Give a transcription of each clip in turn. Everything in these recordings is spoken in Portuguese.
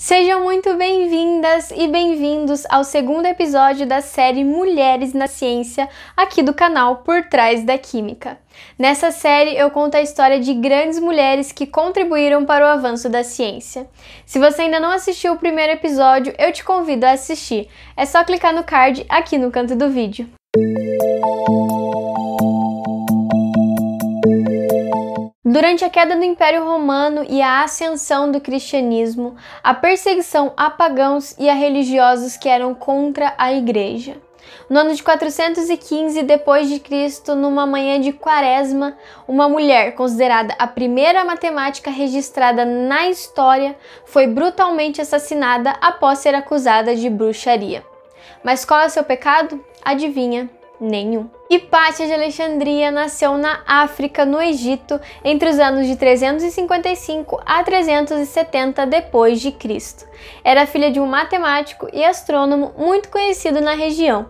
Sejam muito bem-vindas e bem-vindos ao segundo episódio da série Mulheres na Ciência, aqui do canal Por Trás da Química. Nessa série eu conto a história de grandes mulheres que contribuíram para o avanço da ciência. Se você ainda não assistiu o primeiro episódio, eu te convido a assistir. É só clicar no card aqui no canto do vídeo. Durante a queda do Império Romano e a ascensão do cristianismo, a perseguição a pagãos e a religiosos que eram contra a Igreja. No ano de 415 d.C., numa manhã de quaresma, uma mulher considerada a primeira matemática registrada na história foi brutalmente assassinada após ser acusada de bruxaria. Mas qual é o seu pecado? Adivinha? Nenhum. Hipátia de Alexandria nasceu na África, no Egito, entre os anos de 355 a 370 d.C. Era filha de um matemático e astrônomo muito conhecido na região.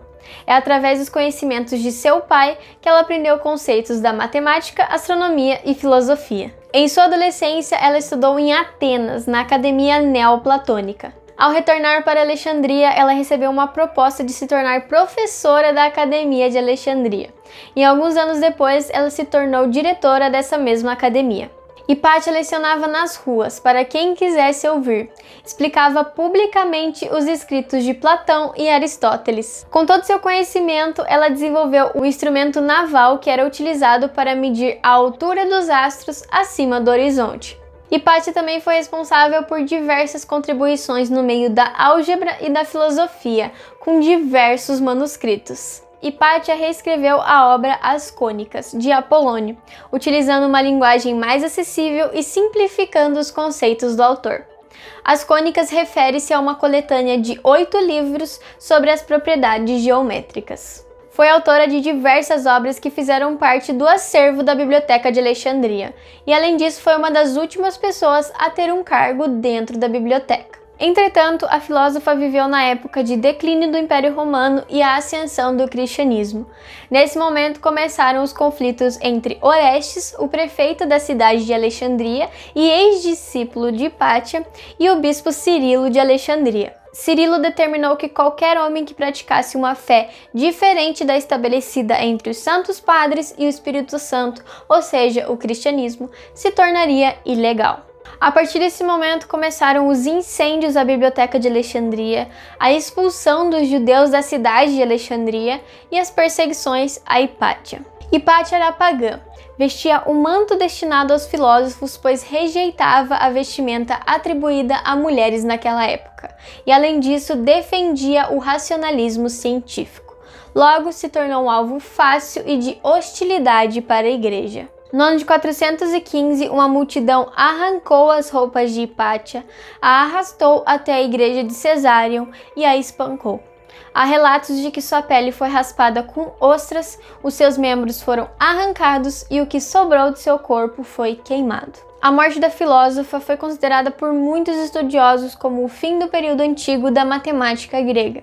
É através dos conhecimentos de seu pai que ela aprendeu conceitos da matemática, astronomia e filosofia. Em sua adolescência, ela estudou em Atenas, na Academia Neoplatônica. Ao retornar para Alexandria, ela recebeu uma proposta de se tornar professora da Academia de Alexandria. E alguns anos depois, ela se tornou diretora dessa mesma academia. Hipátia lecionava nas ruas, para quem quisesse ouvir. Explicava publicamente os escritos de Platão e Aristóteles. Com todo seu conhecimento, ela desenvolveu o instrumento naval que era utilizado para medir a altura dos astros acima do horizonte. Hipátia também foi responsável por diversas contribuições no meio da álgebra e da filosofia, com diversos manuscritos. Hipátia reescreveu a obra As Cônicas, de Apolônio, utilizando uma linguagem mais acessível e simplificando os conceitos do autor. As Cônicas refere-se a uma coletânea de 8 livros sobre as propriedades geométricas. Foi autora de diversas obras que fizeram parte do acervo da Biblioteca de Alexandria, e além disso foi uma das últimas pessoas a ter um cargo dentro da biblioteca. Entretanto, a filósofa viveu na época de declínio do Império Romano e a ascensão do cristianismo. Nesse momento começaram os conflitos entre Orestes, o prefeito da cidade de Alexandria e ex-discípulo de Hipátia, e o bispo Cirilo de Alexandria. Cirilo determinou que qualquer homem que praticasse uma fé diferente da estabelecida entre os Santos Padres e o Espírito Santo, ou seja, o cristianismo, se tornaria ilegal. A partir desse momento começaram os incêndios à Biblioteca de Alexandria, a expulsão dos judeus da cidade de Alexandria e as perseguições a Hipátia. Hipátia era pagã. Vestia o manto destinado aos filósofos, pois rejeitava a vestimenta atribuída a mulheres naquela época, e além disso defendia o racionalismo científico. Logo se tornou um alvo fácil e de hostilidade para a igreja. No ano de 415, uma multidão arrancou as roupas de Hipátia, a arrastou até a igreja de Cesário e a espancou. Há relatos de que sua pele foi raspada com ostras, os seus membros foram arrancados e o que sobrou de seu corpo foi queimado. A morte da filósofa foi considerada por muitos estudiosos como o fim do período antigo da matemática grega.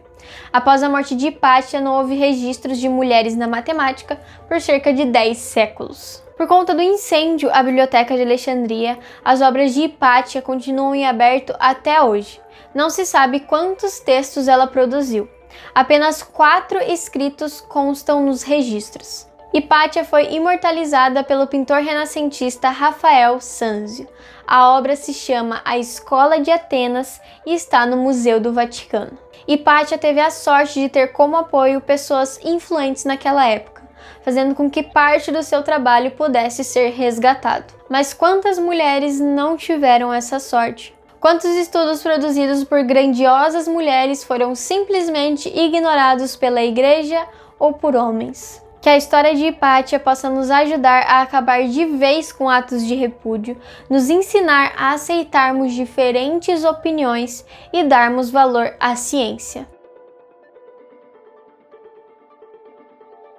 Após a morte de Hipátia, não houve registros de mulheres na matemática por cerca de 10 séculos. Por conta do incêndio à Biblioteca de Alexandria, as obras de Hipátia continuam em aberto até hoje. Não se sabe quantos textos ela produziu. Apenas 4 escritos constam nos registros. Hipátia foi imortalizada pelo pintor renascentista Rafael Sanzio. A obra se chama A Escola de Atenas e está no Museu do Vaticano. Hipátia teve a sorte de ter como apoio pessoas influentes naquela época, fazendo com que parte do seu trabalho pudesse ser resgatado. Mas quantas mulheres não tiveram essa sorte? Quantos estudos produzidos por grandiosas mulheres foram simplesmente ignorados pela igreja ou por homens? Que a história de Hipátia possa nos ajudar a acabar de vez com atos de repúdio, nos ensinar a aceitarmos diferentes opiniões e darmos valor à ciência.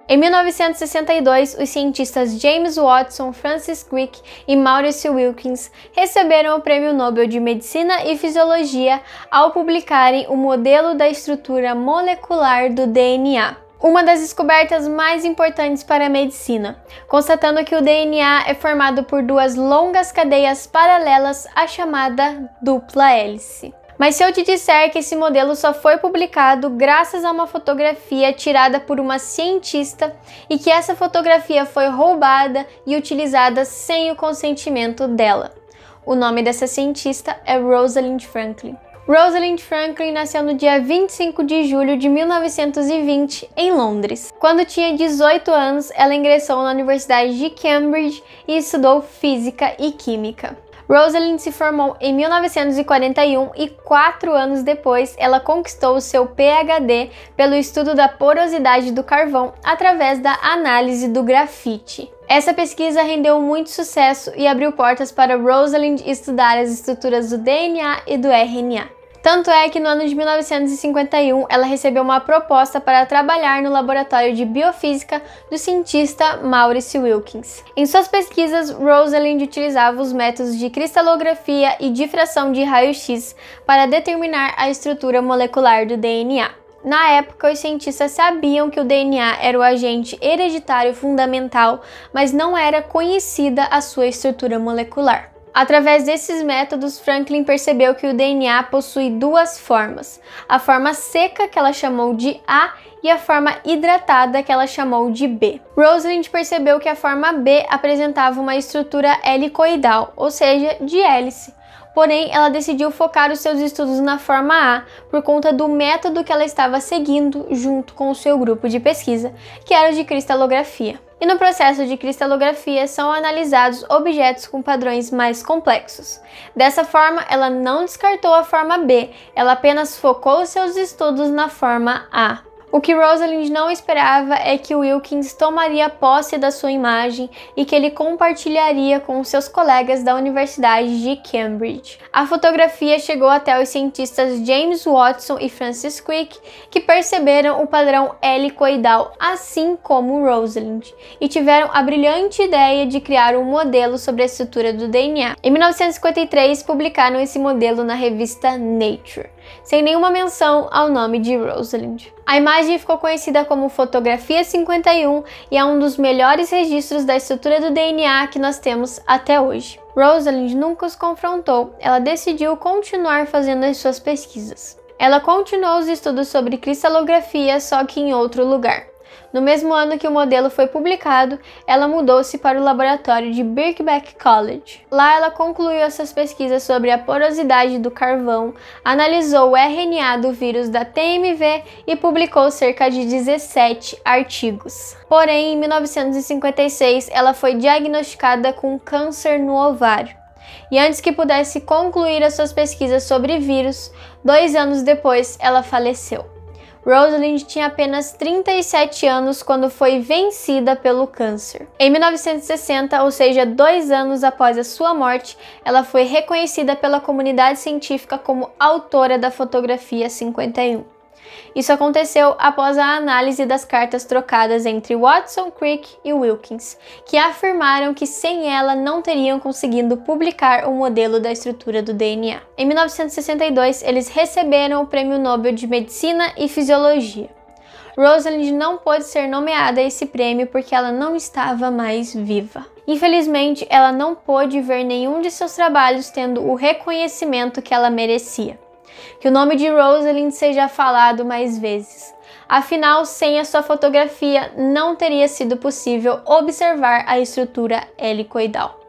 Em 1962, os cientistas James Watson, Francis Crick e Maurice Wilkins receberam o Prêmio Nobel de Medicina e Fisiologia ao publicarem o modelo da estrutura molecular do DNA. Uma das descobertas mais importantes para a medicina, constatando que o DNA é formado por 2 longas cadeias paralelas, a chamada dupla hélice. Mas se eu te disser que esse modelo só foi publicado graças a uma fotografia tirada por uma cientista e que essa fotografia foi roubada e utilizada sem o consentimento dela? O nome dessa cientista é Rosalind Franklin. Rosalind Franklin nasceu no dia 25 de julho de 1920 em Londres. Quando tinha 18 anos, ela ingressou na Universidade de Cambridge e estudou Física e Química. Rosalind se formou em 1941 e 4 anos depois ela conquistou o seu PhD pelo estudo da porosidade do carvão através da análise do grafite. Essa pesquisa rendeu muito sucesso e abriu portas para Rosalind estudar as estruturas do DNA e do RNA. Tanto é que no ano de 1951 ela recebeu uma proposta para trabalhar no laboratório de biofísica do cientista Maurice Wilkins. Em suas pesquisas, Rosalind utilizava os métodos de cristalografia e difração de raio-x para determinar a estrutura molecular do DNA. Na época, os cientistas sabiam que o DNA era o agente hereditário fundamental, mas não era conhecida a sua estrutura molecular. Através desses métodos, Franklin percebeu que o DNA possui duas formas: a forma seca, que ela chamou de A, e a forma hidratada, que ela chamou de B. Rosalind percebeu que a forma B apresentava uma estrutura helicoidal, ou seja, de hélice. Porém, ela decidiu focar os seus estudos na forma A por conta do método que ela estava seguindo junto com o seu grupo de pesquisa, que era o de cristalografia. E no processo de cristalografia são analisados objetos com padrões mais complexos. Dessa forma, ela não descartou a forma B, ela apenas focou seus estudos na forma A. O que Rosalind não esperava é que Wilkins tomaria posse da sua imagem e que ele compartilharia com seus colegas da Universidade de Cambridge. A fotografia chegou até os cientistas James Watson e Francis Crick, que perceberam o padrão helicoidal, assim como Rosalind, e tiveram a brilhante ideia de criar um modelo sobre a estrutura do DNA. Em 1953, publicaram esse modelo na revista Nature, sem nenhuma menção ao nome de Rosalind. A imagem ficou conhecida como Fotografia 51 e é um dos melhores registros da estrutura do DNA que nós temos até hoje. Rosalind nunca os confrontou, ela decidiu continuar fazendo as suas pesquisas. Ela continuou os estudos sobre cristalografia, só que em outro lugar. No mesmo ano que o modelo foi publicado, ela mudou-se para o laboratório de Birkbeck College. Lá ela concluiu essas pesquisas sobre a porosidade do carvão, analisou o RNA do vírus da TMV e publicou cerca de 17 artigos. Porém, em 1956, ela foi diagnosticada com câncer no ovário. E antes que pudesse concluir as suas pesquisas sobre vírus, 2 anos depois ela faleceu. Rosalind tinha apenas 37 anos quando foi vencida pelo câncer. Em 1960, ou seja, 2 anos após a sua morte, ela foi reconhecida pela comunidade científica como autora da Fotografia 51. Isso aconteceu após a análise das cartas trocadas entre Watson, Crick e Wilkins, que afirmaram que sem ela não teriam conseguido publicar o modelo da estrutura do DNA. Em 1962, eles receberam o Prêmio Nobel de Medicina e Fisiologia. Rosalind não pôde ser nomeada a esse prêmio porque ela não estava mais viva. Infelizmente, ela não pôde ver nenhum de seus trabalhos tendo o reconhecimento que ela merecia. Que o nome de Rosalind seja falado mais vezes. Afinal, sem a sua fotografia, não teria sido possível observar a estrutura helicoidal.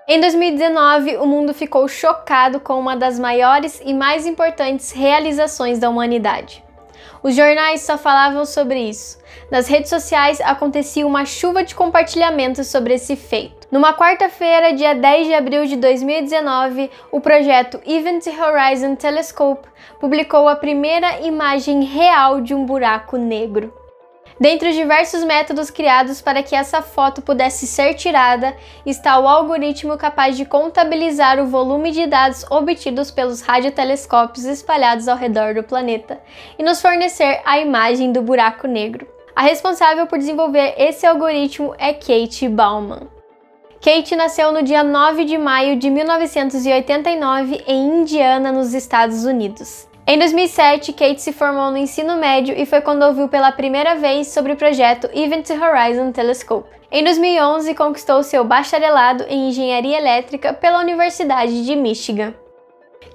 Em 2019, o mundo ficou chocado com uma das maiores e mais importantes realizações da humanidade. Os jornais só falavam sobre isso. Nas redes sociais acontecia uma chuva de compartilhamentos sobre esse feito. Numa quarta-feira, dia 10 de abril de 2019, o projeto Event Horizon Telescope publicou a primeira imagem real de um buraco negro. Dentre os diversos métodos criados para que essa foto pudesse ser tirada, está o algoritmo capaz de contabilizar o volume de dados obtidos pelos radiotelescópios espalhados ao redor do planeta e nos fornecer a imagem do buraco negro. A responsável por desenvolver esse algoritmo é Kate Bowman. Kate nasceu no dia 9 de maio de 1989 em Indiana, nos Estados Unidos. Em 2007, Kate se formou no ensino médio e foi quando ouviu pela primeira vez sobre o projeto Event Horizon Telescope. Em 2011, conquistou seu bacharelado em engenharia elétrica pela Universidade de Michigan.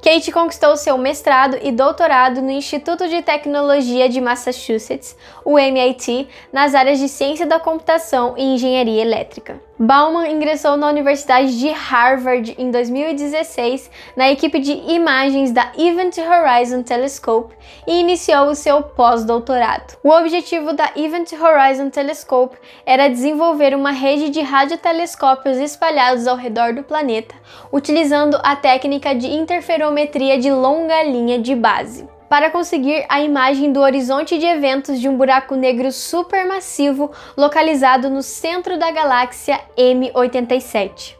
Kate conquistou seu mestrado e doutorado no Instituto de Tecnologia de Massachusetts, o MIT, nas áreas de ciência da computação e engenharia elétrica. Bauman ingressou na Universidade de Harvard em 2016 na equipe de imagens da Event Horizon Telescope e iniciou o seu pós-doutorado. O objetivo da Event Horizon Telescope era desenvolver uma rede de radiotelescópios espalhados ao redor do planeta, utilizando a técnica de interferometria de longa linha de base, para conseguir a imagem do horizonte de eventos de um buraco negro supermassivo localizado no centro da galáxia M87.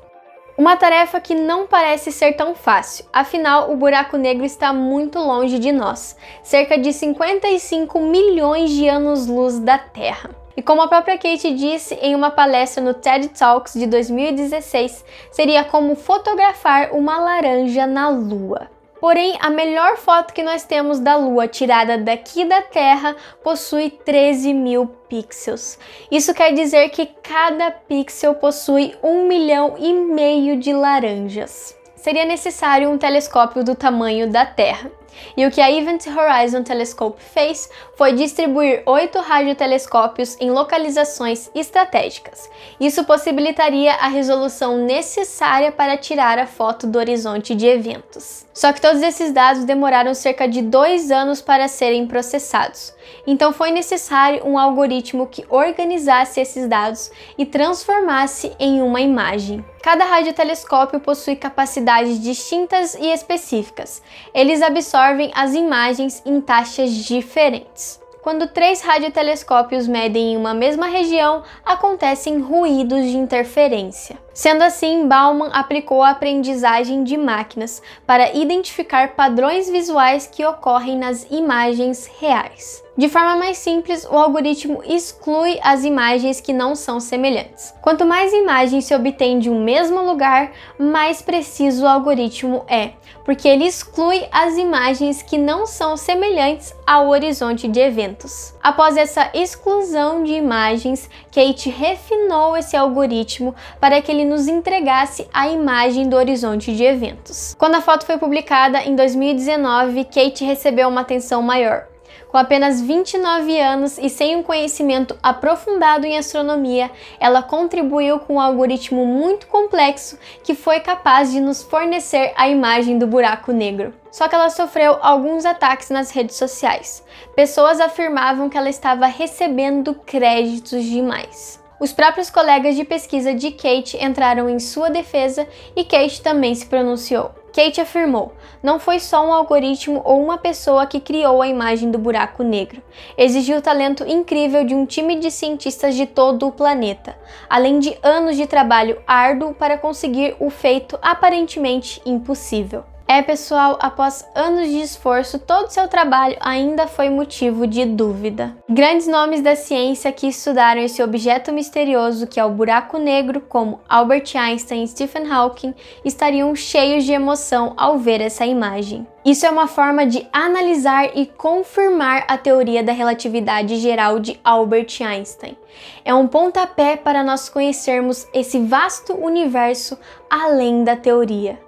Uma tarefa que não parece ser tão fácil, afinal o buraco negro está muito longe de nós, cerca de 55 milhões de anos-luz da Terra. E como a própria Kate disse em uma palestra no TED Talks de 2016, seria como fotografar uma laranja na Lua. Porém, a melhor foto que nós temos da Lua, tirada daqui da Terra, possui 13 mil pixels. Isso quer dizer que cada pixel possui 1,5 milhão de laranjas. Seria necessário um telescópio do tamanho da Terra. E o que a Event Horizon Telescope fez foi distribuir 8 radiotelescópios em localizações estratégicas. Isso possibilitaria a resolução necessária para tirar a foto do horizonte de eventos. Só que todos esses dados demoraram cerca de 2 anos para serem processados. Então foi necessário um algoritmo que organizasse esses dados e transformasse em uma imagem. Cada radiotelescópio possui capacidades distintas e específicas. Eles absorvem as imagens em taxas diferentes. Quando 3 radiotelescópios medem em uma mesma região, acontecem ruídos de interferência. Sendo assim, Bauman aplicou a aprendizagem de máquinas para identificar padrões visuais que ocorrem nas imagens reais. De forma mais simples, o algoritmo exclui as imagens que não são semelhantes. Quanto mais imagens se obtém de um mesmo lugar, mais preciso o algoritmo é, porque ele exclui as imagens que não são semelhantes ao horizonte de eventos. Após essa exclusão de imagens, Kate refinou esse algoritmo para que ele nos entregasse a imagem do horizonte de eventos. Quando a foto foi publicada em 2019, Kate recebeu uma atenção maior. Com apenas 29 anos e sem um conhecimento aprofundado em astronomia, ela contribuiu com um algoritmo muito complexo que foi capaz de nos fornecer a imagem do buraco negro. Só que ela sofreu alguns ataques nas redes sociais. Pessoas afirmavam que ela estava recebendo créditos demais. Os próprios colegas de pesquisa de Kate entraram em sua defesa e Kate também se pronunciou. Kate afirmou: não foi só um algoritmo ou uma pessoa que criou a imagem do buraco negro. Exigiu o talento incrível de um time de cientistas de todo o planeta, além de anos de trabalho árduo para conseguir o feito aparentemente impossível. Pessoal, após anos de esforço, todo seu trabalho ainda foi motivo de dúvida. Grandes nomes da ciência que estudaram esse objeto misterioso que é o buraco negro, como Albert Einstein e Stephen Hawking, estariam cheios de emoção ao ver essa imagem. Isso é uma forma de analisar e confirmar a teoria da relatividade geral de Albert Einstein. É um pontapé para nós conhecermos esse vasto universo além da teoria.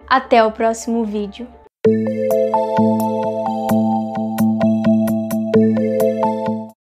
Até o próximo vídeo.